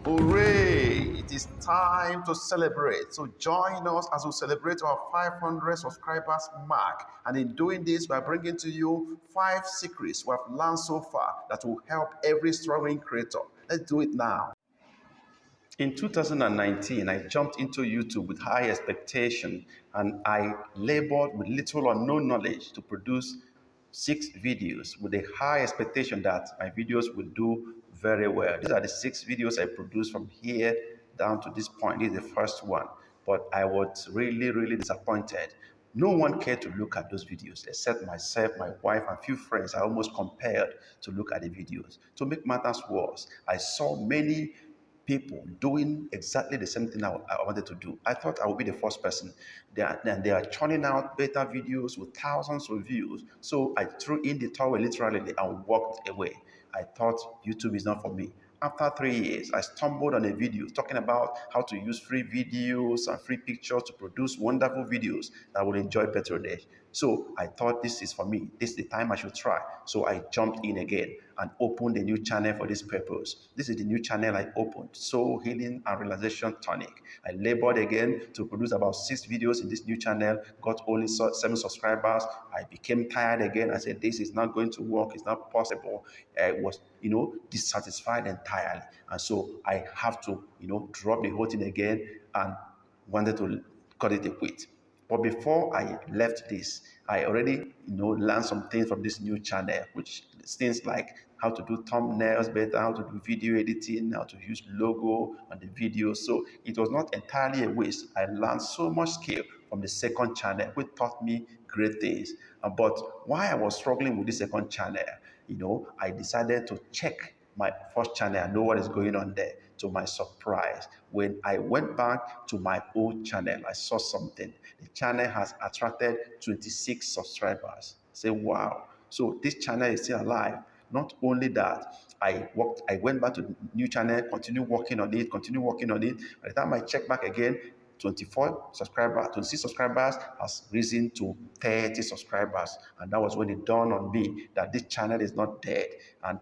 Hooray! It is time to celebrate. So join us as we celebrate our 500 subscribers mark. And in doing this, we're bringing to you 5 secrets we have learned so far that will help every struggling creator. Let's do it now. In 2019, I jumped into YouTube with high expectation and I labored with little or no knowledge to produce 6 videos with a high expectation that my videos would do very well. These are the 6 videos I produced from here down to this point. This is the first one, but I was really, really disappointed. No one cared to look at those videos except myself, my wife, and a few friends. I almost compelled to look at the videos. To make matters worse, I saw many people doing exactly the same thing I wanted to do. I thought I would be the first person. They are churning out better videos with thousands of views. So I threw in the towel literally and walked away. I thought YouTube is not for me. After 3 years, I stumbled on a video talking about how to use free videos and free pictures to produce wonderful videos that will enjoy patronage. So I thought this is for me. This is the time I should try. So I jumped in again and opened a new channel for this purpose. This is the new channel I opened, Soul Healing and Realization Tonic. I labored again to produce about 6 videos in this new channel, got only 7 subscribers. I became tired again. I said, this is not going to work. It's not possible. I was, dissatisfied entirely. And so I have to, drop the whole thing again and wanted to cut it a quit. But before I left this, I already, learned some things from this new channel, which things like how to do thumbnails better, how to do video editing, how to use logo on the video. So it was not entirely a waste. I learned so much skill from the second channel, which taught me great things. But while I was struggling with the second channel, I decided to check my first channel and know what is going on there. To my surprise, when I went back to my old channel, I saw something. The channel has attracted 26 subscribers. Say, wow. So this channel is still alive. Not only that, I went back to the new channel, continue working on it. By the time I check back again, 26 subscribers has risen to 30 subscribers. And that was when it dawned on me that this channel is not dead. And,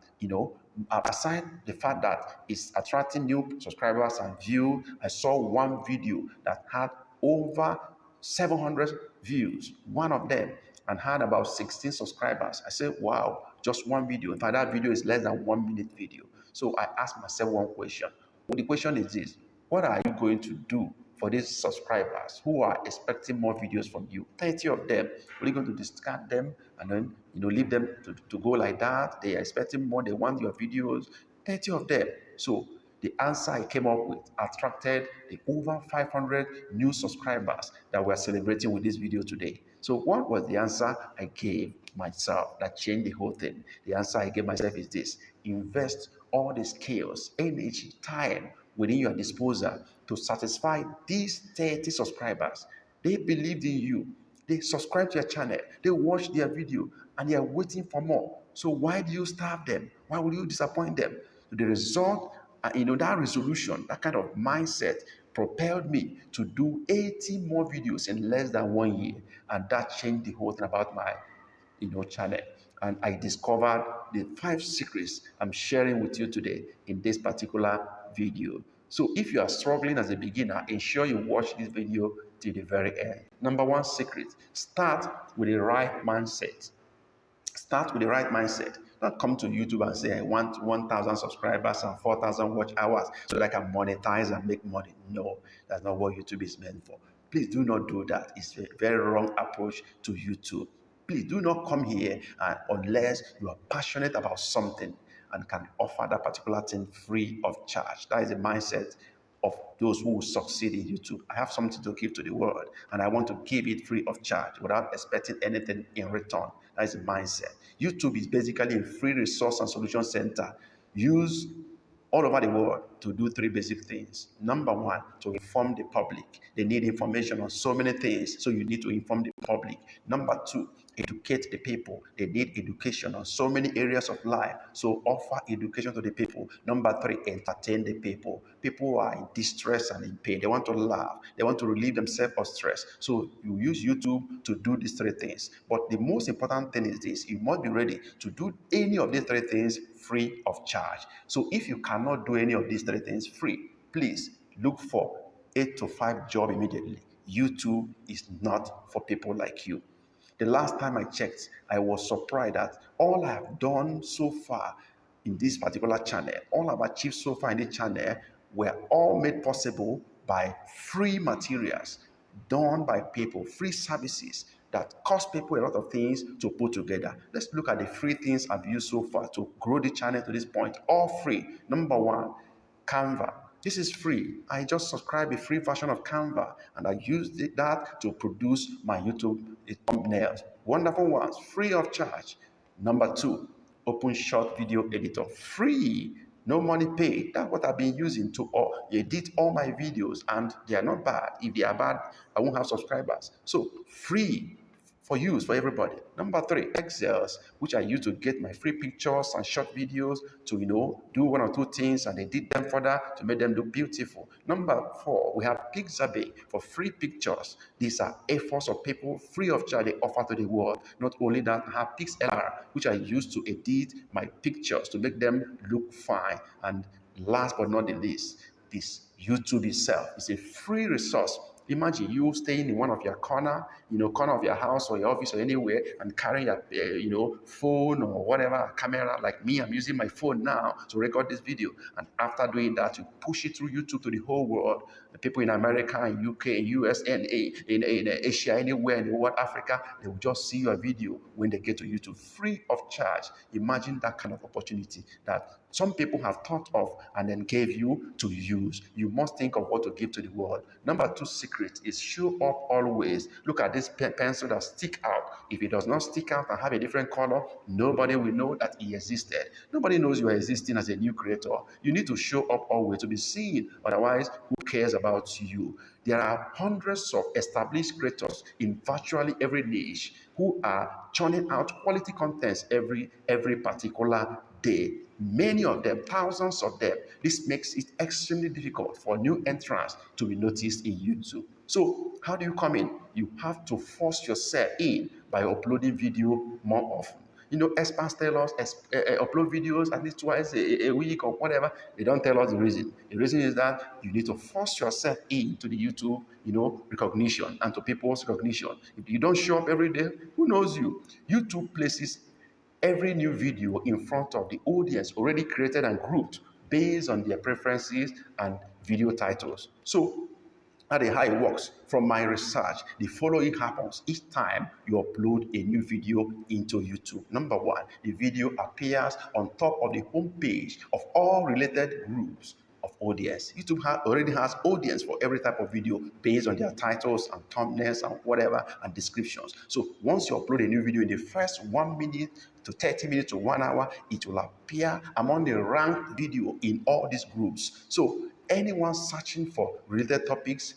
aside the fact that it's attracting new subscribers and view, I saw one video that had over 700 views, one of them, and had about 16 subscribers. I said, wow, just one video. In fact, that video is less than 1 minute video. So I asked myself one question. Well, the question is this: what are you going to do for these subscribers who are expecting more videos from you? 30 of them. Are you going to discard them and then leave them to go like that? They are expecting more, they want your videos. 30 of them. So the answer I came up with attracted the over 500 new subscribers that we're celebrating with this video today. So what was the answer I gave myself that changed the whole thing? The answer I gave myself is this: invest all the skills, energy, time within your disposal to satisfy these 30 subscribers. They believed in you. They subscribe to your channel. They watch their video and they are waiting for more. So why do you starve them? Why will you disappoint them? So the result, that resolution, that kind of mindset propelled me to do 80 more videos in less than 1 year. And that changed the whole thing about my channel. And I discovered the 5 secrets I'm sharing with you today in this particular video. So if you are struggling as a beginner, ensure you watch this video till the very end. Number 1 secret: start with the right mindset. Start with the right mindset. Don't come to YouTube and say, I want 1,000 subscribers and 4,000 watch hours so that I can monetize and make money. No, that's not what YouTube is meant for. Please do not do that. It's a very wrong approach to YouTube. Please do not come here unless you are passionate about something and can offer that particular thing free of charge. That is the mindset of those who will succeed in YouTube. I have something to give to the world, and I want to give it free of charge without expecting anything in return. That is the mindset. YouTube is basically a free resource and solution center used all over the world to do 3 basic things. Number 1, to inform the public. They need information on so many things, so you need to inform the public. Number 2, educate the people. They need education on so many areas of life, so offer education to the people. Number 3, entertain the people. People are in distress and in pain. They want to laugh. They want to relieve themselves of stress. So you use YouTube to do these 3 things. But the most important thing is this: you must be ready to do any of these 3 things free of charge. So if you cannot do any of these three things free. Please look for 8 to 5 job immediately. YouTube is not for people like you. The last time I checked, I was surprised that all I have done so far in this particular channel, all I've achieved so far in this channel were all made possible by free materials done by people, free services that cost people a lot of things to put together. Let's look at the free things I've used so far to grow the channel to this point. All free. Number one, Canva. This is free. I just subscribed a free version of Canva and I used that to produce my YouTube thumbnails. Wonderful ones, free of charge. Number two, Open Short Video Editor. Free. No money paid. That's what I've been using to edit all my videos, and they are not bad. If they are bad, I won't have subscribers. So free for use for everybody. Number three, Excels, which I use to get my free pictures and short videos to, do one or two things and edit them further to make them look beautiful. Number four, we have Pixabay for free pictures. These are efforts of people free of charge they offer to the world. Not only that, I have PixLR, which I use to edit my pictures to make them look fine. And last but not the least, this YouTube itself is a free resource. Imagine you staying in one of your corner of your house or your office or anywhere and carrying your, phone or whatever, camera like me. I'm using my phone now to record this video. And after doing that, you push it through YouTube to the whole world. The people in America, in UK, in US, and in Asia, anywhere in the world, Africa, they will just see your video when they get to YouTube free of charge. Imagine that kind of opportunity that some people have thought of and then gave you to use. You must think of what to give to the world. Number two secret is show up always. Look at this pencil that stick out. If it does not stick out and have a different color, nobody will know that it existed. Nobody knows you are existing as a new creator. You need to show up always to be seen. Otherwise, who cares about you? There are hundreds of established creators in virtually every niche who are churning out quality contents every particular day. Many of them, thousands of them. This makes it extremely difficult for new entrants to be noticed in YouTube. So how do you come in? You have to force yourself in by uploading video more often. Experts tell us upload videos at least twice a week or whatever. They don't tell us the reason. The reason is that you need to force yourself into the YouTube, recognition and to people's recognition. If you don't show up every day, who knows you? YouTube places every new video in front of the audience already created and grouped based on their preferences and video titles. So that is how it works. From my research, the following happens each time you upload a new video into YouTube. Number one, the video appears on top of the homepage of all related groups of audience. YouTube already has audience for every type of video based on their titles and thumbnails and whatever and descriptions. So once you upload a new video in the first 1 minute to 30 minutes to 1 hour, it will appear among the ranked video in all these groups. So anyone searching for related topics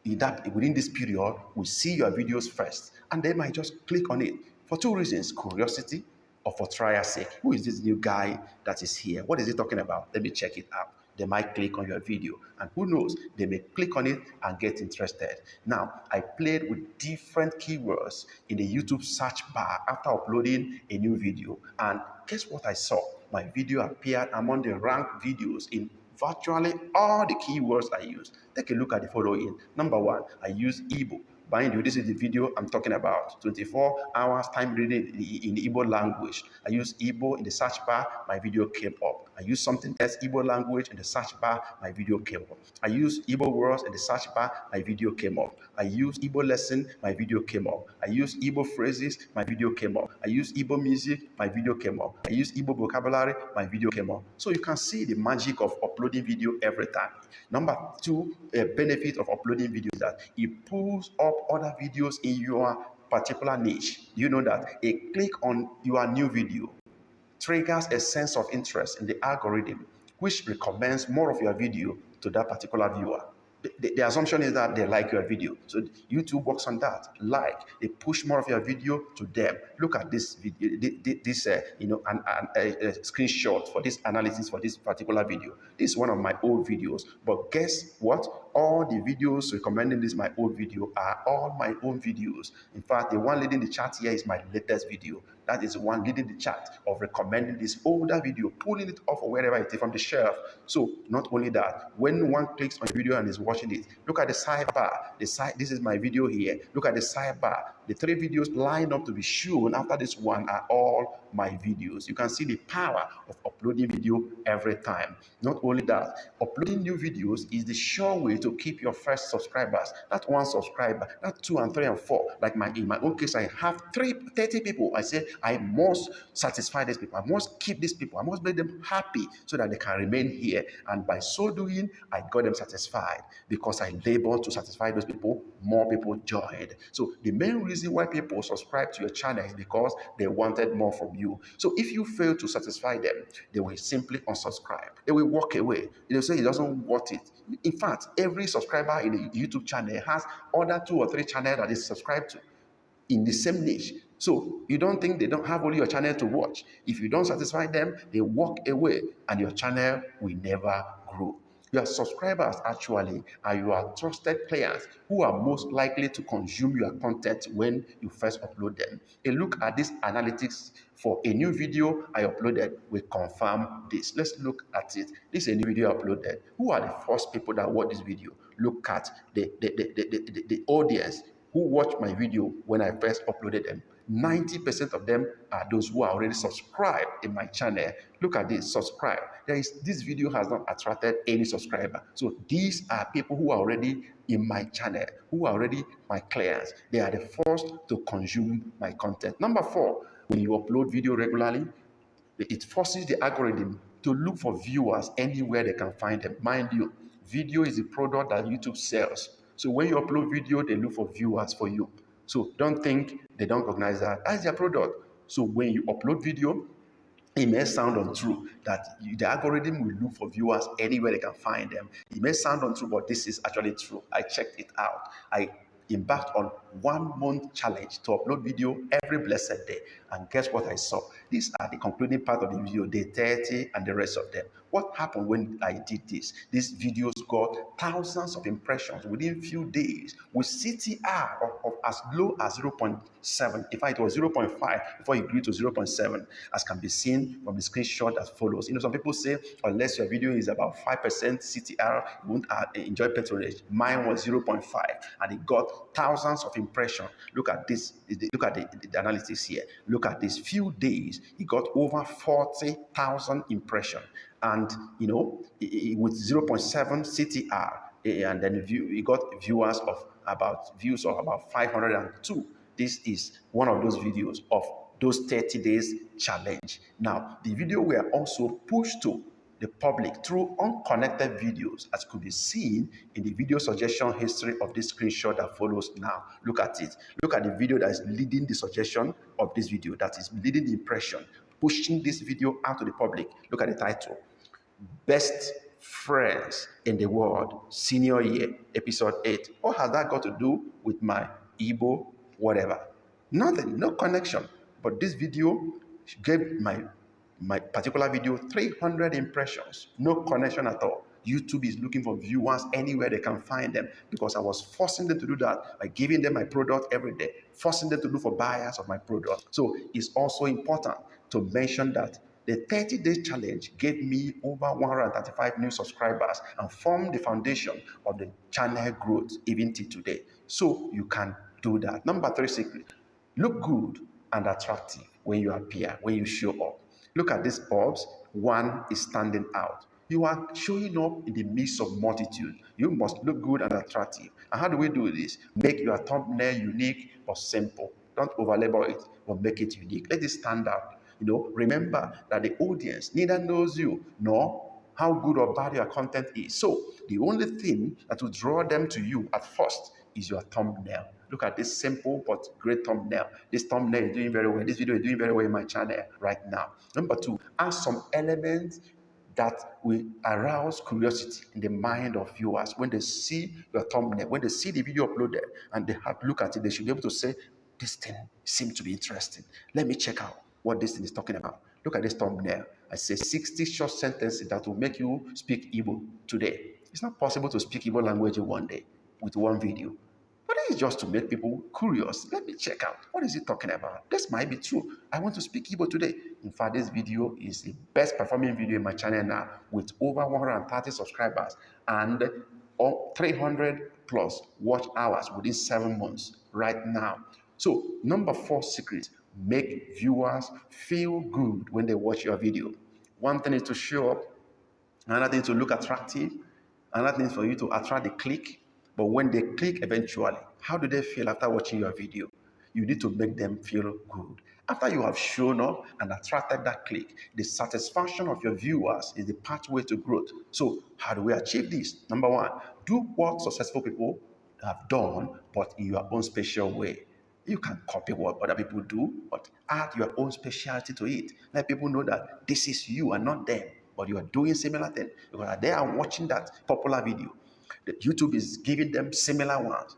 within this period will see your videos first, and they might just click on it for two reasons: curiosity or for trial sake. Who is this new guy that is here? What is he talking about? Let me check it out. They might click on your video, and who knows, they may click on it and get interested. Now, I played with different keywords in the YouTube search bar after uploading a new video, and guess what I saw? My video appeared among the ranked videos in virtually all the keywords I use. Take a look at the following. Number one, I use Igbo. Mind you, this is the video I'm talking about. 24 hours time reading in the Igbo language. I use Igbo in the search bar, my video came up. I use something else, Igbo language, in the search bar, my video came up. I use Igbo words in the search bar, my video came up. I use Igbo lesson, my video came up. I use Igbo phrases, my video came up. I use Igbo music, my video came up. I use Igbo vocabulary, my video came up. So you can see the magic of uploading video every time. Number two, benefit of uploading video is that it pulls up other videos in your particular niche. You know that a click on your new video triggers a sense of interest in the algorithm, which recommends more of your video to that particular viewer. The assumption is that they like your video. So YouTube works on that. They push more of your video to them. Look at this video, this screenshot for this analysis for this particular video. This is one of my old videos. But guess what? All the videos recommending this my old video are all my own videos. In fact, the one leading the chart here is my latest video. That is one leading the chart of recommending this older video, pulling it off or wherever it is from the shelf. So not only that, when one clicks on the video and is watching it, look at the sidebar. This is my video here. Look at the sidebar. The 3 videos lined up to be shown after this one are all my videos. You can see the power of uploading video every time. Not only that, uploading new videos is the sure way to keep your first subscribers. That one subscriber, that 2 and 3 and 4. Like in my own case, I have 30 people. I say I must satisfy these people. I must keep these people. I must make them happy so that they can remain here. And by so doing, I got them satisfied. Because I labor to satisfy those people, more people joined. So the main reason why people subscribe to your channel is because they wanted more from you. So if you fail to satisfy them, they will simply unsubscribe. They will walk away. They'll say it doesn't worth it. In fact, every subscriber in the YouTube channel has other 2 or 3 channels that they subscribe to in the same niche. So you don't think they don't have only your channel to watch. If you don't satisfy them, they walk away and your channel will never grow. Your subscribers actually are your trusted clients who are most likely to consume your content when you first upload them. A look at this analytics for a new video I uploaded will confirm this. Let's look at it. This is a new video I uploaded. Who are the first people that watch this video? Look at the audience who watched my video when I first uploaded them. 90% of them are those who are already subscribed in my channel. Look at this, subscribe. This video has not attracted any subscriber. So these are people who are already in my channel, who are already my clients. They are the first to consume my content. Number 4, when you upload video regularly, it forces the algorithm to look for viewers anywhere they can find them. Mind you, video is a product that YouTube sells. So when you upload video, they look for viewers for you. So don't think they don't recognize that. That's their product. So when you upload video, it may sound untrue that the algorithm will look for viewers anywhere they can find them. It may sound untrue, but this is actually true. I checked it out. I embarked on 1-month challenge to upload video every blessed day. And guess what I saw? These are the concluding part of the video, day 30 and the rest of them. What happened when I did this? These videos got thousands of impressions within few days with CTR of as low as 0.7. In fact, it was 0.5 before it grew to 0.7, as can be seen from the screenshot that follows. Some people say unless your video is about 5% CTR, you won't enjoy patronage. Mine was 0.5 and it got thousands of impressions. Look at this. Look at the analysis here. Look at these few days. It got over 40,000 impressions. And, with 0.7 CTR, and then it got views of about 502. This is one of those videos of those 30 days challenge. Now, the video were also pushed to the public through unconnected videos, as could be seen in the video suggestion history of this screenshot that follows now. Look at it. Look at the video that is leading the suggestion of this video, that is leading the impression, pushing this video out to the public. Look at the title. Best friends in the world, senior year, episode 8. What has that got to do with my Igbo whatever? Nothing, no connection. But this video gave my particular video 300 impressions. No connection at all. YouTube is looking for viewers anywhere they can find them, because I was forcing them to do that by giving them my product every day, forcing them to look for buyers of my product. So it's also important to mention that the 30-day challenge gave me over 135 new subscribers and formed the foundation of the channel growth even till today. So you can do that. Number 3 secret: look good and attractive when you appear, when you show up. Look at these bulbs. One is standing out. You are showing up in the midst of multitude. You must look good and attractive. And how do we do this? Make your thumbnail unique but simple. Don't overlabor it, but make it unique. Let it stand out. Remember that the audience neither knows you nor how good or bad your content is. So the only thing that will draw them to you at first is your thumbnail. Look at this simple but great thumbnail. This thumbnail is doing very well. This video is doing very well in my channel right now. Number 2, add some elements that will arouse curiosity in the mind of viewers. When they see your thumbnail, when they see the video uploaded and they have to look at it, they should be able to say, this thing seems to be interesting. Let me check out what this thing is talking about. Look at this thumbnail. I say 60 short sentences that will make you speak Igbo today. It's not possible to speak Igbo language in one day with one video. But is just to make people curious. Let me check out. What is he talking about? This might be true. I want to speak Igbo today. In fact, this video is the best performing video in my channel now with over 130 subscribers and 300 plus watch hours within 7 months right now. So, number 4 secret, make viewers feel good when they watch your video. One thing is to show up, another thing is to look attractive, another thing is for you to attract the click. But when they click eventually, how do they feel after watching your video? You need to make them feel good. After you have shown up and attracted that click, the satisfaction of your viewers is the pathway to growth. So, how do we achieve this? Number 1, do what successful people have done, but in your own special way. You can copy what other people do, but add your own specialty to it. Let people know that this is you and not them, but you are doing similar thing because they are watching that popular video. The YouTube is giving them similar ones,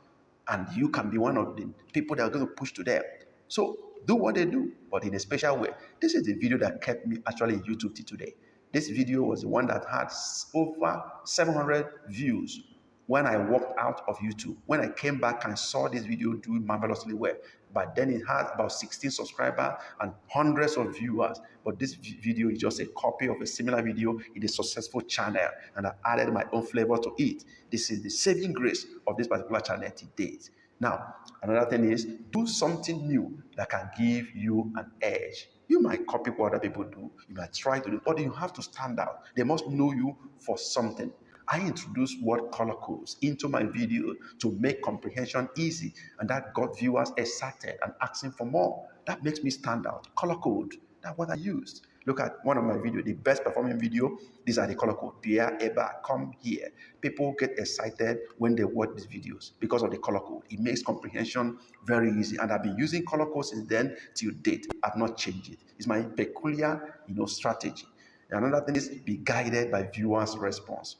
and you can be one of the people that are going to push to them. So do what they do, but in a special way. This is the video that kept me actually in YouTube till today. This video was the one that had over 700 views when I walked out of YouTube. When I came back and saw this video doing marvelously well. But then it had about 16 subscribers and hundreds of viewers. But this video is just a copy of a similar video in a successful channel. And I added my own flavor to it. This is the saving grace of this particular channel to date. Now, another thing is, do something new that can give you an edge. You might copy what other people do. You might try to do, but you have to stand out. They must know you for something. I introduced word color codes into my video to make comprehension easy, and that got viewers excited and asking for more. That makes me stand out. Color code, that's what I used. Look at one of my videos, the best performing video. These are the color code. Dear Eba, come here. People get excited when they watch these videos because of the color code. It makes comprehension very easy, and I've been using color code since then till date. I've not changed it. It's my peculiar, strategy. Another thing is be guided by viewers' response.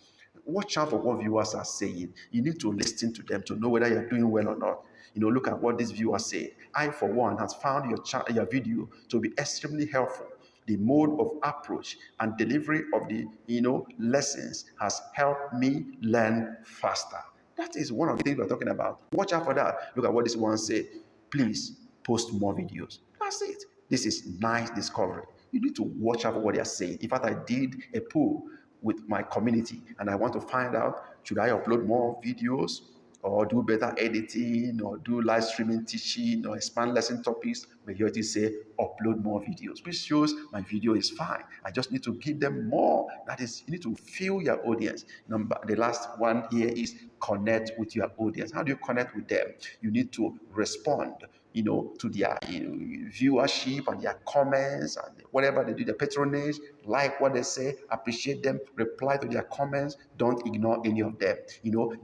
Watch out for what viewers are saying. You need to listen to them to know whether you're doing well or not. Look at what these viewers say. I, for one, has found your video to be extremely helpful. The mode of approach and delivery of the lessons has helped me learn faster. That is one of the things we're talking about. Watch out for that. Look at what this one said. Please post more videos. That's it. This is nice discovery. You need to watch out for what they are saying. In fact, I did a poll with my community, and I want to find out, should I upload more videos or do better editing or do live streaming teaching or expand lesson topics? Majority say upload more videos, which shows my video is fine. I just need to give them more. That is, you need to fill your audience. The last one here is connect with your audience. How do you connect with them? You need to respond to their viewership and their comments and whatever they do, their patronage, like what they say, appreciate them, reply to their comments, don't ignore any of them.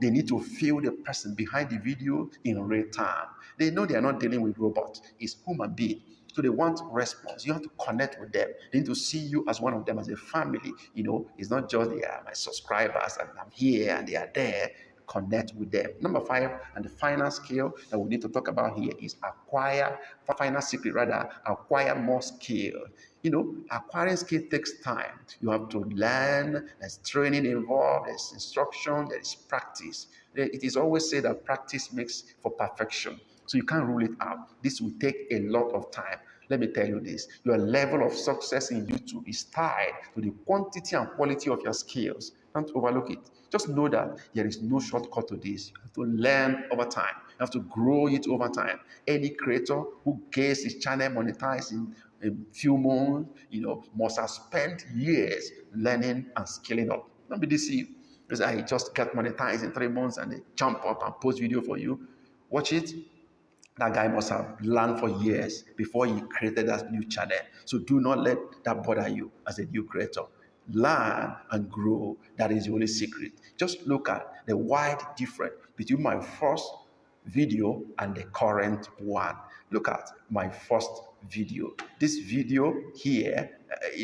They need to feel the person behind the video in real time. They know they are not dealing with robots, it's human being. So they want response. You have to connect with them. They need to see you as one of them, as a family. It's not just they are my subscribers and I'm here and they are there. Connect with them. Number 5, and the final skill that we need to talk about here is acquire more skill. Acquiring skill takes time. You have to learn. There's training involved. There's instruction. There is practice. It is always said that practice makes for perfection. So you can't rule it out. This will take a lot of time. Let me tell you this. Your level of success in YouTube is tied to the quantity and quality of your skills. Don't overlook it. Just know that there is no shortcut to this. You have to learn over time. You have to grow it over time. Any creator who gets his channel monetized in a few months, must have spent years learning and scaling up. Don't be deceived. Because I just got monetized in 3 months and they jump up and post video for you. Watch it. That guy must have learned for years before he created that new channel. So do not let that bother you as a new creator. Learn and grow. That is the only secret. Just look at the wide difference between my first video and the current one. Look at my first video. This video here,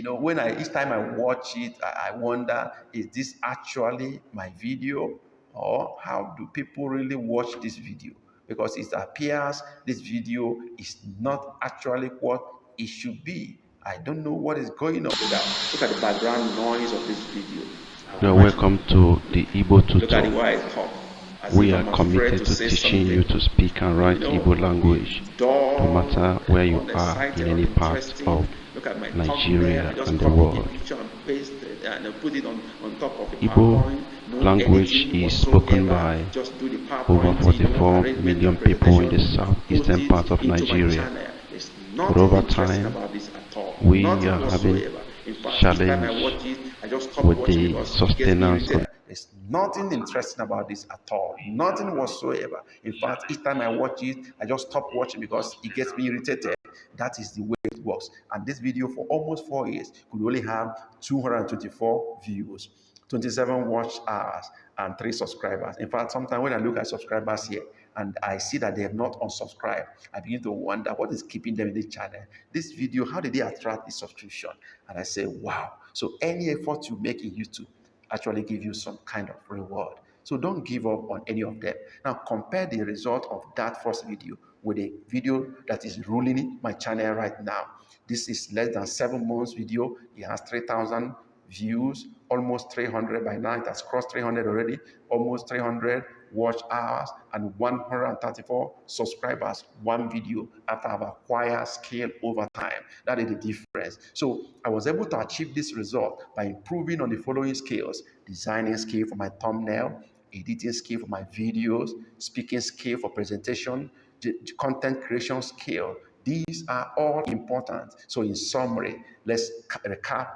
when each time I watch it, I wonder, is this actually my video, or how do people really watch this video? Because it appears this video is not actually what it should be. I don't know what is going on with that. Look at the background noise of this video. You're welcome to the Igbo tutor. Look at the way I talk. We are committed to teaching you to speak and write Igbo language, no matter where you are in any part of Nigeria and the world. Igbo language is spoken by over 44 million people in the southeastern part of Nigeria. But over time, we are having challenge with the sustenance of. There's nothing interesting about this at all. Nothing whatsoever. In fact, each time I watch it, I just stop watching because it gets me irritated. That is the way it works. And this video for almost 4 years could only have 224 views, 27 watch hours, and 3 subscribers. In fact, sometimes when I look at subscribers here and I see that they have not unsubscribed, I begin to wonder what is keeping them in this channel. This video, how did they attract this subscription? And I say, wow. So any effort you make in YouTube actually give you some kind of reward. So don't give up on any of them. Now compare the result of that first video with a video that is ruling my channel right now. This is less than 7 months video. It has 3,000 views, almost 300 by now. It has crossed 300 already, almost 300 watch hours and 134 subscribers. One video after I've acquired scale over time. That is the difference. So I was able to achieve this result by improving on the following skills: designing skill for my thumbnail, editing skill for my videos, speaking skill for presentation, content creation skill. These are all important. So in summary, let's recap.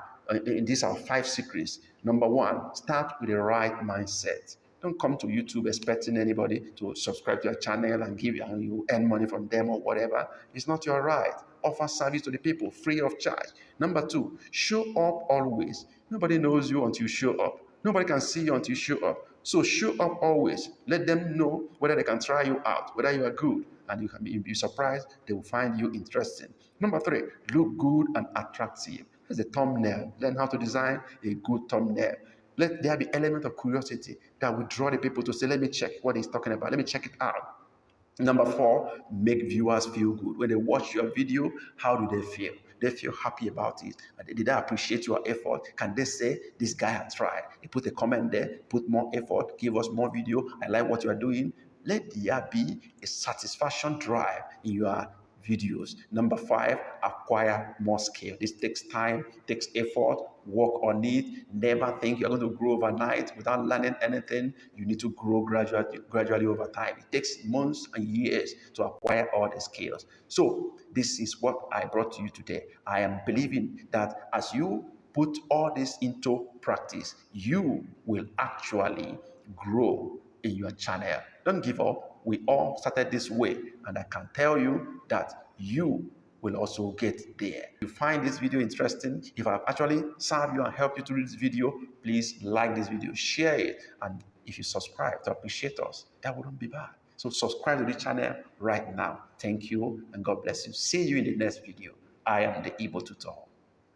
These are 5 secrets. Number 1, start with the right mindset. Don't come to YouTube expecting anybody to subscribe to your channel and give you, and you earn money from them or whatever. It's not your right. Offer service to the people free of charge. Number 2, show up always. Nobody knows you until you show up. Nobody can see you until you show up. So show up always. Let them know whether they can try you out, whether you are good, and you can be surprised. They will find you interesting. Number 3, look good and attractive. That's the thumbnail. Learn how to design a good thumbnail. Let there be element of curiosity that will draw the people to say, let me check what he's talking about. Let me check it out. Number 4, make viewers feel good. When they watch your video, how do they feel? They feel happy about it. Did they appreciate your effort? Can they say, this guy had tried? He put a comment there, put more effort, give us more video. I like what you are doing. Let there be a satisfaction drive in your videos. Number 5, acquire more skill. This takes time, takes effort, work on it. Never think you're going to grow overnight without learning anything. You need to grow gradually over time. It takes months and years to acquire all the skills. So this is what I brought to you today. I am believing that as you put all this into practice, you will actually grow in your channel. Don't give up. We all started this way, and I can tell you that you will also get there. If you find this video interesting, if I've actually served you and helped you through this video, please like this video, share it, and if you subscribe to appreciate us, that wouldn't be bad. So subscribe to the channel right now. Thank you, and God bless you. See you in the next video. I am the Igbo Tutor.